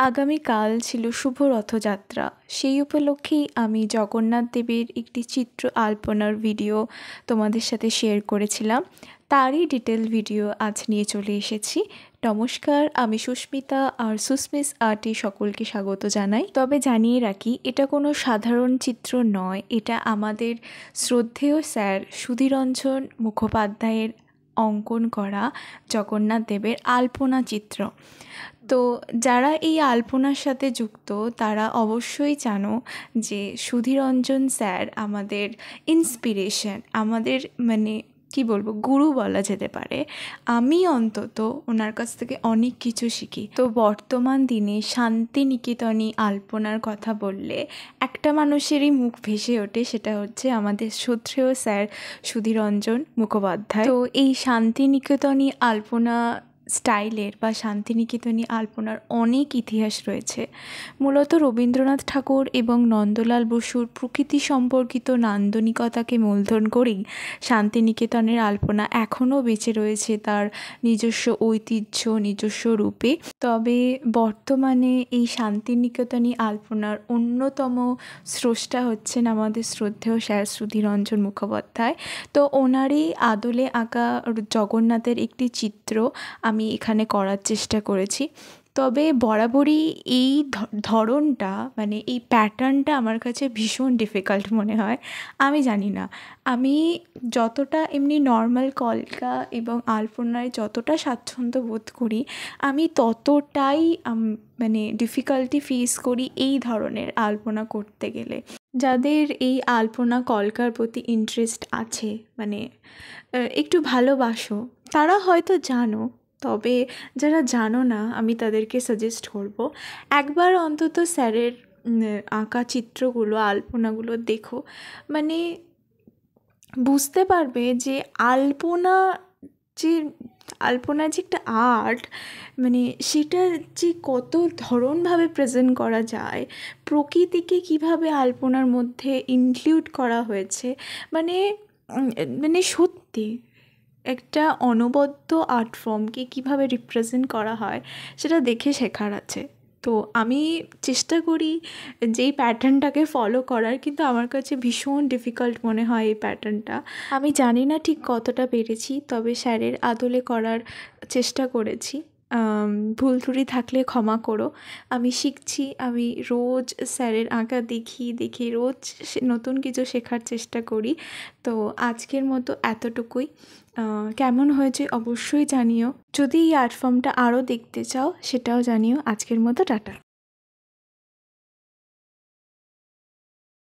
আগামীকাল ছিল শুভ রথযাত্রা। সেই উপলক্ষেই আমি জগন্নাথ দেবের একটি চিত্র আলপনার ভিডিও তোমাদের সাথে শেয়ার করেছিলাম। তারই ডিটেল ভিডিও আজ নিয়ে চলে এসেছি। নমস্কার, আমি সুস্মিতা আর সুস্মিস আর্টে সকলকে স্বাগত জানাই। তবে জানিয়ে রাখি, এটা কোনো সাধারণ চিত্র নয়, এটা আমাদের শ্রদ্ধেয় স্যার সুধীররঞ্জন মুখোপাধ্যায়ের অঙ্কন করা জগন্নাথ দেবের আলপনা চিত্র। তো যারা এই আলপনার সাথে যুক্ত তারা অবশ্যই জানো যে সুধীররঞ্জন স্যার আমাদের ইন্সপিরেশন, আমাদের কি বলবো, গুরু বলা যেতে পারে। আমি অন্তত ওনার কাছ থেকে অনেক কিছু শিখি। তো বর্তমান দিনে শান্তিনিকেতনী আলপনার কথা বললে একটা মানুষেরই মুখ ভেসে ওঠে, সেটা হচ্ছে আমাদের শ্রদ্ধেয় স্যার সুধীররঞ্জন মুখোপাধ্যায়। তো এই শান্তিনিকেতনী আলপনা স্টাইলের বা শান্তিনিকেতনী আলপনার অনেক ইতিহাস রয়েছে। মূলত রবীন্দ্রনাথ ঠাকুর এবং নন্দলাল বসুর প্রকৃতি সম্পর্কিত নান্দনিকতাকে মূলধন করেই শান্তিনিকেতনের আলপনা এখনও বেঁচে রয়েছে তার নিজস্ব ঐতিহ্য, নিজস্ব রূপে। তবে বর্তমানে এই শান্তিনিকেতনী আলপনার অন্যতম স্রষ্টা হচ্ছেন আমাদের শ্রদ্ধেয় স্যার সুধীররঞ্জন মুখোপাধ্যায়। তো ওনারই আদলে আঁকা জগন্নাথের একটি চিত্র আমি এখানে করার চেষ্টা করেছি। তবে বরাবরই এই ধরনটা এই প্যাটার্নটা আমার কাছে ভীষণ ডিফিকাল্ট মনে হয়। আমি জানি না, আমি যতটা এমনি নর্মাল কলকা এবং আলপনায় যতটা স্বাচ্ছন্দ্য বোধ করি, আমি ততটাই ডিফিকাল্টি ফেস করি এই ধরনের আলপনা করতে গেলে। যাদের এই আলপনা কলকার প্রতি ইন্টারেস্ট আছে, একটু ভালোবাসো, তারা হয়তো জানো। তবে যারা জানো না, আমি তাদেরকে সাজেস্ট করব একবার অন্তত স্যারের আঁকা চিত্রগুলো, আলপনাগুলো দেখো। বুঝতে পারবে যে আলপনা যে একটা আর্ট, সেটা যে কত ধরনভাবে প্রেজেন্ট করা যায়, প্রকৃতিকে কিভাবে আলপনার মধ্যে ইনক্লুড করা হয়েছে। সত্যি একটা অনবদ্য আর্ট ফর্মকে কীভাবে রিপ্রেজেন্ট করা হয় সেটা দেখে শেখার আছে। তো আমি চেষ্টা করি যেই প্যাটার্নটাকে ফলো করার, কিন্তু আমার কাছে ভীষণ ডিফিকাল্ট মনে হয় এই প্যাটার্নটা। আমি জানি না ঠিক কতটা পেরেছি, তবে স্যারের আদলে করার চেষ্টা করেছি। ভুল ত্রুটি থাকলে ক্ষমা করো। আমি শিখছি, আমি রোজ স্যারের আঁকা দেখি রোজ নতুন কিছু শেখার চেষ্টা করি। তো আজকের মতো এতটুকুই। কেমন হয়েছে অবশ্যই জানিও। যদি এই আর্ট ফর্মটা আরও দেখতে চাও সেটাও জানিও। আজকের মতো টাটা।